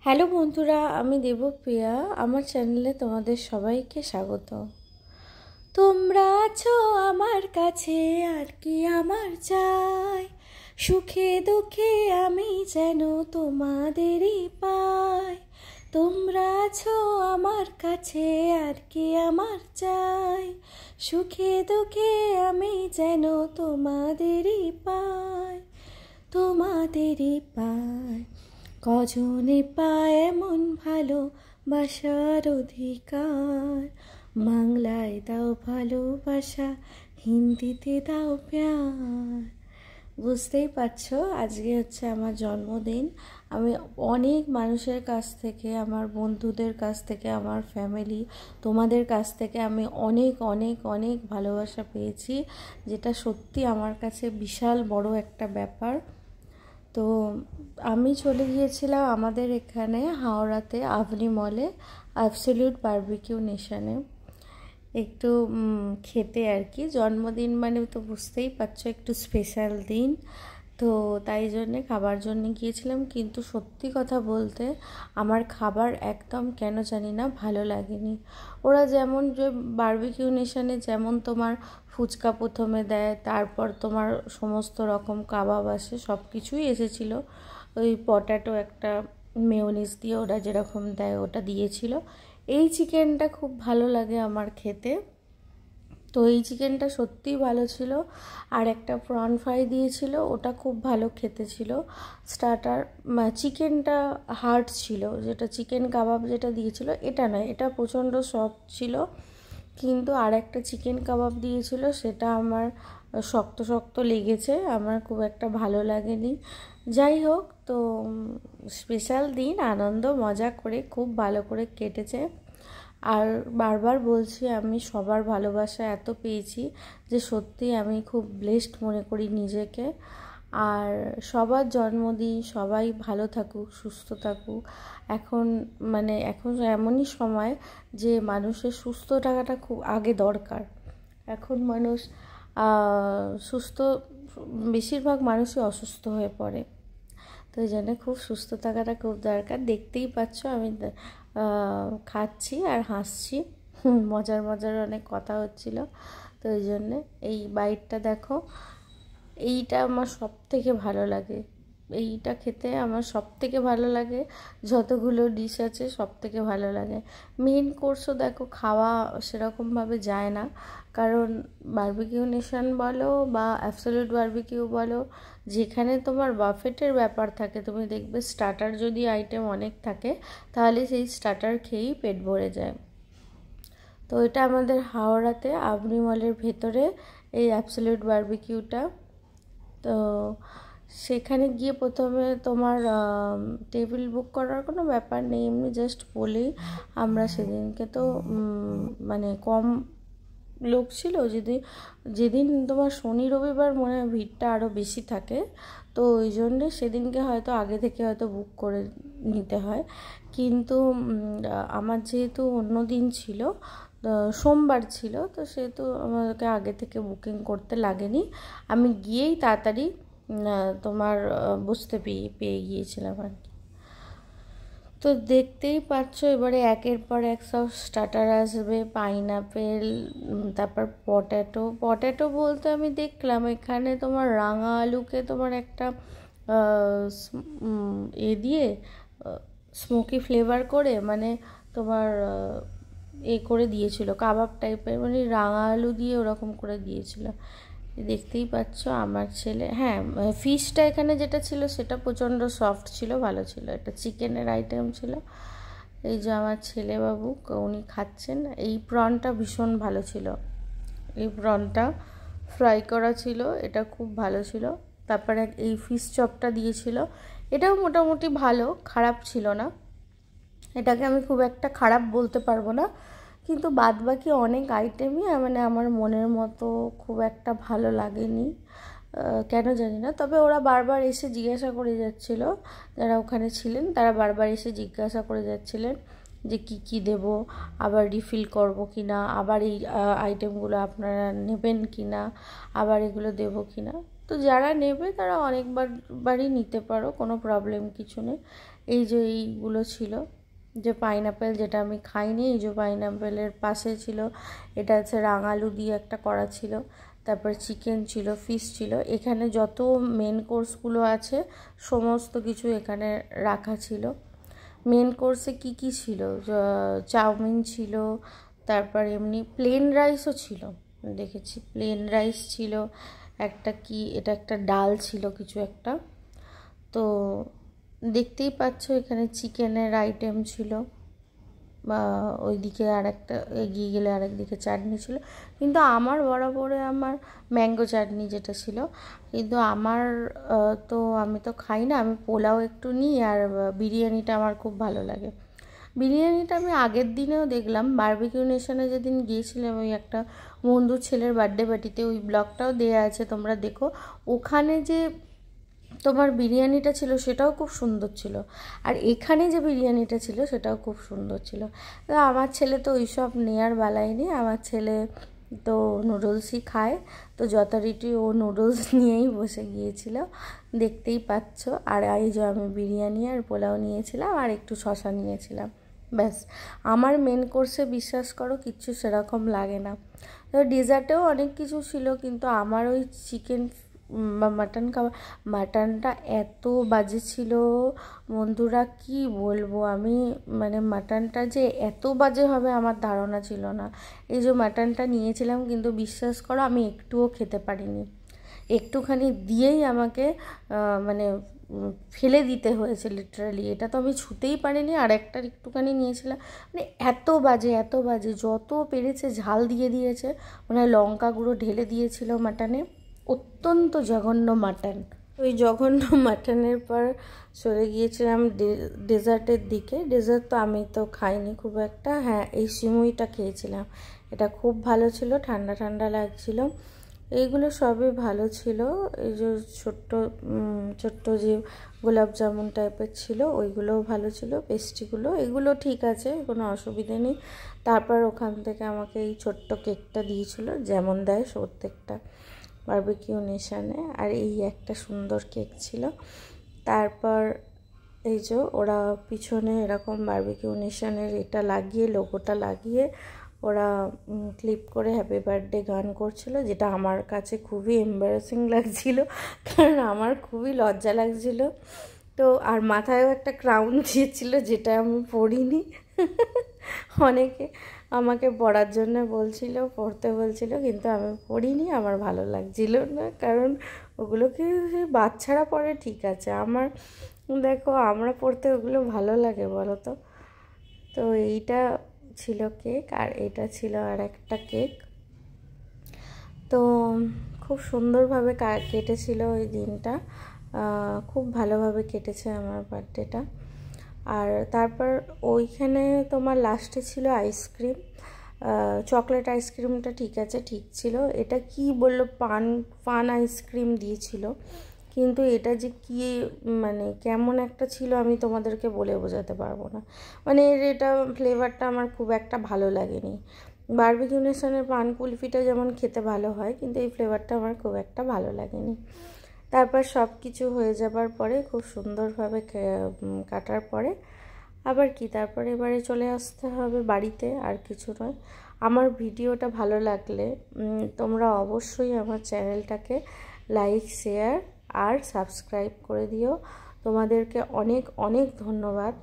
Hello বন্ধুরা, আমি দেবপ্রিয়া। আমার চ্যানেলে তোমাদের সবাইকে স্বাগত। তোমরা আছো আমার কাছে, আর কি আমার চাই। সুখে দুঃখে আমি যেন তোমাদেরই পাই। তোমরা আছো আমার কাছে, আর কি আমার চাই। সুখে দুঃখে আমি যেন তোমাদেরই পাই, তোমাদেরই পাই। কজনে পায় এমন ভালোবাসার অধিকার। বাংলায় দাও ভালোবাসা, হিন্দিতে দাও প্যার। বুঝতেই পারছো, আজকে হচ্ছে আমার জন্মদিন। আমি অনেক মানুষের কাছ থেকে, আমার বন্ধুদের কাছ থেকে, আমার ফ্যামিলি, তোমাদের কাছ থেকে আমি অনেক অনেক অনেক ভালোবাসা পেয়েছি, যেটা সত্যি আমার কাছে বিশাল বড় একটা ব্যাপার। তো আমি চলে গিয়েছিলাম আমাদের এখানে হাওড়াতে আভনি মলে অ্যাবসলিউট বারবিকিউ নেশনে একটু খেতে আর কি। জন্মদিন মানে তো বুঝতেই পারছো, একটু স্পেশাল দিন। তো তাই জন্যে খাবার জন্য গিয়েছিলাম, কিন্তু সত্যি কথা বলতে আমার খাবার একদম কেন জানি না ভালো লাগেনি। ওরা যেমন যে বারবিকিউ নেশনে যেমন তোমার ফুচকা প্রথমে দেয়, তারপর তোমার সমস্ত রকম কাবাব আসে, সব কিছুই এসেছিলো। ওই পটাটো একটা মেয়োনিজ দিয়ে ওরা যেরকম দেয় ওটা দিয়েছিল। এই চিকেনটা খুব ভালো লাগে আমার খেতে, তো এই চিকেনটা সত্যিই ভালো ছিল। আর একটা প্রন ফ্রাই দিয়েছিল, ওটা খুব ভালো খেতে ছিল। স্টার্টার চিকেনটা হার্ড ছিল, যেটা চিকেন কাবাব যেটা দিয়েছিল এটা নয়, এটা প্রচণ্ড সফট ছিল। কিন্তু আর একটা চিকেন কাবাব দিয়েছিল, সেটা আমার শক্ত শক্ত লেগেছে, আমার খুব একটা ভালো লাগেনি। যাই হোক, তো স্পেশাল দিন, আনন্দ মজা করে খুব ভালো করে কেটেছে। আর বারবার বলছি, আমি সবার ভালোবাসা এত পেয়েছি যে সত্যি আমি খুব ব্লেসড মনে করি নিজেকে। আর সবার জন্মদিন, সবাই ভালো থাকুক, সুস্থ থাকুক। এখন এমনই সময় যে মানুষের সুস্থ থাকাটা খুব আগে দরকার। এখন মানুষ সুস্থ, বেশিরভাগ মানুষই অসুস্থ হয়ে পড়ে। তো এই জন্য খুব সুস্থ থাকাটা খুব দরকার। দেখতেই পাচ্ছ আমি খাচ্ছি আর হাসছি, মজার মজার অনেক কথা হচ্ছিল। তো এই জন্যে এই বাইটটা দেখো, এইটা আমার সব থেকে ভালো লাগে। এইটা খেতে আমার সব থেকে ভালো লাগে, যতগুলো ডিশ আছে সব থেকে ভালো লাগে। মেন কোর্সও দেখো খাওয়া সেরকমভাবে যায় না, কারণ বারবিকিউ নেশন বলো বা অ্যাবসলিউট বারবিকিউ বলো, যেখানে তোমার বাফেটের ব্যাপার থাকে, তুমি দেখবে স্টার্টার যদি আইটেম অনেক থাকে তাহলে সেই স্টার্টার খেয়েই পেট ভরে যায়। তো এটা আমাদের হাওড়াতে আভনি মলের ভেতরে এই অ্যাবসলিউট বারবিকিউটা। তো সেখানে গিয়ে প্রথমে তোমার টেবিল বুক করার কোনো ব্যাপার নেই, এমনি জাস্ট বলেই আমরা সেদিনকে তো মানে কম লোক ছিল, যেদিন তোমার শনি রবিবার মনে হয় ভিড়টা আরও বেশি থাকে। তো ওই জন্যে সেদিনকে হয়তো আগে থেকে হয়তো বুক করে নিতে হয়। কিন্তু আমার যেহেতু অন্য দিন ছিল, সোমবার ছিল, তো সেহেতু আমাকে আগে থেকে বুকিং করতে লাগেনি। আমি গিয়েই তাড়াতাড়ি তোমার বুঝতে পেয়ে গিয়েছিলাম আর কি। তো দেখতেই পাচ্ছ, এবারে একের পর এক সব স্টার্টার আসবে। পাইনাপেল, তারপর পটেটো বলতে আমি দেখলাম এখানে তোমার রাঙা আলুকে তোমার একটা দিয়ে স্মোকি ফ্লেভার করে, মানে তোমার করে দিয়েছিল কাবাব টাইপের, মানে রাঙা আলু দিয়ে ওরকম করে দিয়েছিল। দেখতেই পাচ্ছ আমার ছেলে, হ্যাঁ, ফিশটা এখানে যেটা ছিল সেটা প্রচণ্ড সফট ছিল, ভালো ছিল। এটা চিকেনের আইটেম ছিল। এই যে আমার ছেলে বাবু, উনি খাচ্ছেন। এই প্রনটা ভীষণ ভালো ছিল, এই প্রনটা ফ্রাই করা ছিল, এটা খুব ভালো ছিল। তারপরে এই ফিশ চপটা দিয়েছিল, এটাও মোটামুটি ভালো, খারাপ ছিল না। এটাকে আমি খুব একটা খারাপ বলতে পারবো না, কিন্তু বাদবাকি অনেক আইটেমই মানে আমার মনের মতো খুব একটা ভালো লাগেনি, কেন জানি না। তবে ওরা বারবার এসে জিজ্ঞাসা করে যাচ্ছিল, যারা ওখানে ছিলেন তারা বারবার এসে জিজ্ঞাসা করে যাচ্ছিলেন যে কি দেব, আবার রিফিল করব কি না, আবার এই আইটেমগুলো আপনারা নেবেন কি না, আবার এগুলো দেব কি না। তো যারা নেবে তারা অনেকবারই নিতে পারো, কোনো প্রবলেম কিছু নেই। এই যে এইগুলো ছিল, যে পাইনাপেল যেটা আমি খাইনি, এই যে পাইনাপেলের পাশে ছিল এটা হচ্ছে রাঙালু দিয়ে একটা করা ছিল, তারপর চিকেন ছিল, ফিশ ছিল। এখানে যত মেন কোর্সগুলো আছে সমস্ত কিছু এখানে রাখা ছিল। মেন কোর্সে কি কি ছিল, চাউমিন ছিল, তারপর এমনি প্লেন রাইসও ছিল, দেখেছি প্লেন রাইস ছিল, একটা কি এটা একটা ডাল ছিল কিছু একটা। তো দেখতেই পাচ্ছ এখানে চিকেনের আইটেম ছিল, বা ওইদিকে আর একটা এগিয়ে গেলে আরেকদিকে চাটনি ছিল, কিন্তু আমার বরাবরে আমার ম্যাঙ্গো চাটনি যেটা ছিল, কিন্তু আমার তো আমি তো খাই না, আমি পোলাও একটু নিই, আর বিরিয়ানিটা আমার খুব ভালো লাগে। বিরিয়ানিটা আমি আগের দিনেও দেখলাম, বারবিকিউ নেশনে যেদিন গিয়েছিলাম ওই একটা বন্ধুর ছেলের বার্থডে পার্টিতে, ওই ব্লগটাও দেওয়া আছে, তোমরা দেখো। ওখানে যে তোমার বিরিয়ানিটা ছিল সেটাও খুব সুন্দর ছিল, আর এখানে যে বিরিয়ানিটা ছিল সেটাও খুব সুন্দর ছিল। আমার ছেলে তো ওইসব নেওয়ার বেলায় নেই, আমার ছেলে তো নুডলসই খায়, তো যথারীতি ও নুডলস নিয়েই বসে গিয়েছিল, দেখতেই পাচ্ছ। আর এই যে আমি বিরিয়ানি আর পোলাও নিয়েছিলাম, আর একটু শশা নিয়েছিলাম, ব্যাস। আমার মেন কোর্সে বিশ্বাস করো কিচ্ছু সেরকম লাগে না। তো ডেজার্টেও অনেক কিছু ছিল, কিন্তু আমার ওই চিকেন বা মাটন খাবার, মাটনটা এত বাজে ছিল বন্ধুরা, কি বলবো আমি, মানে মাটনটা যে এত বাজে হবে আমার ধারণা ছিল না। এই যে মাটনটা নিয়েছিলাম, কিন্তু বিশ্বাস করো আমি একটুও খেতে পারিনি, একটুখানি দিয়েই আমাকে মানে ফেলে দিতে হয়েছে লিটারালি। এটা তো আমি ছুতেই পারিনি, আর একটা একটুখানি নিয়েছিলাম, মানে এত বাজে এত বাজে, যত পেরেছে ঝাল দিয়ে দিয়েছে, মানে লঙ্কা গুঁড়ো ঢেলে দিয়েছিল মাটনে, অত্যন্ত জঘন্য মাটন। ওই জঘন্য মাটনের পর চলে গিয়েছিলাম ডেজার্টের দিকে। ডেজার্ট তো আমি তো খাইনি খুব একটা, হ্যাঁ এই সিমুইটা খেয়েছিলাম, এটা খুব ভালো ছিল, ঠান্ডা ঠান্ডা লাগছিল। এইগুলো সবই ভালো ছিল। এই যে ছোট্ট ছোট্ট যে গোলাপ জামুন টাইপের ছিল ওইগুলোও ভালো ছিল, পেস্ট্রিগুলো এগুলো ঠিক আছে, কোনো অসুবিধে নেই। তারপর ওখান থেকে আমাকে এই ছোট্ট কেকটা দিয়েছিল, যেমন দেয় প্রত্যেকটা বারবিকিউ নেশনে, আর এই একটা সুন্দর কেক ছিল। তারপর এই যে ওরা পিছনে এরকম বারবিকিউ নেশনের এটা লাগিয়ে, লোগোটা লাগিয়ে ওরা ক্লিপ করে হ্যাপি বার্থডে গান করছিল, যেটা আমার কাছে খুবই এম্বারাসিং লাগছিল, কারণ আমার খুবই লজ্জা লাগছিল। তো আর মাথায়ও একটা ক্রাউন দিয়েছিল, যেটা আমি পরিনি। অনেকে আমাকে পড়ার জন্য বলছিল, পড়তে বলছিল, কিন্তু আমি পড়িনি, আমার ভালো লাগছিল না, কারণ ওগুলোকে বাচ্চারা পড়ে ঠিক আছে, আমার দেখো আমরা পড়তে ওগুলো ভালো লাগে বলো তো। তো এইটা ছিল কেক, আর এটা ছিল আর একটা কেক। তো খুব সুন্দরভাবে কেটেছিল ওই দিনটা, খুব ভালোভাবে কেটেছে আমার বার্থডেটা। আর তারপর ওইখানে তোমার লাস্টে ছিল আইসক্রিম, চকলেট আইসক্রিমটা ঠিক আছে, ঠিক ছিল। এটা কি বললো, পান আইসক্রিম দিয়েছিল, কিন্তু এটা যে কি মানে কেমন একটা ছিল আমি তোমাদেরকে বলে বোঝাতে পারবো না, মানে এটা ফ্লেভারটা আমার খুব একটা ভালো লাগেনি। বারবিকিউ নেশনের পান কুলফিটা যেমন খেতে ভালো হয়, কিন্তু এই ফ্লেভারটা আমার খুব একটা ভালো লাগেনি। তারপর সব কিছু হয়ে যাবার পরে খুব সুন্দরভাবে কাটার পরে আবার কি, তারপরে এবারে চলে আসতে হবে বাড়িতে, আর কিছু নয়। আমার ভিডিওটা ভালো লাগলে তোমরা অবশ্যই আমার চ্যানেলটাকে লাইক, শেয়ার আর সাবস্ক্রাইব করে দিও। তোমাদেরকে অনেক অনেক ধন্যবাদ।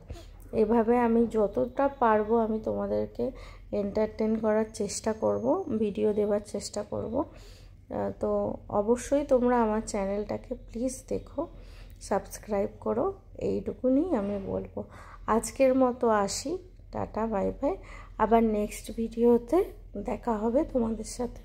এভাবে আমি যতটা পারবো আমি তোমাদেরকে এন্টারটেন করার চেষ্টা করব, ভিডিও দেওয়ার চেষ্টা করব। তো অবশ্যই তোমরা আমার চ্যানেলটাকে প্লিজ দেখো, সাবস্ক্রাইব করো, এইটুকুনি আমি বলবো। আজকের মতো আসি, টাটা বাই বাই, আবার নেক্সট ভিডিওতে দেখা হবে তোমাদের সাথে।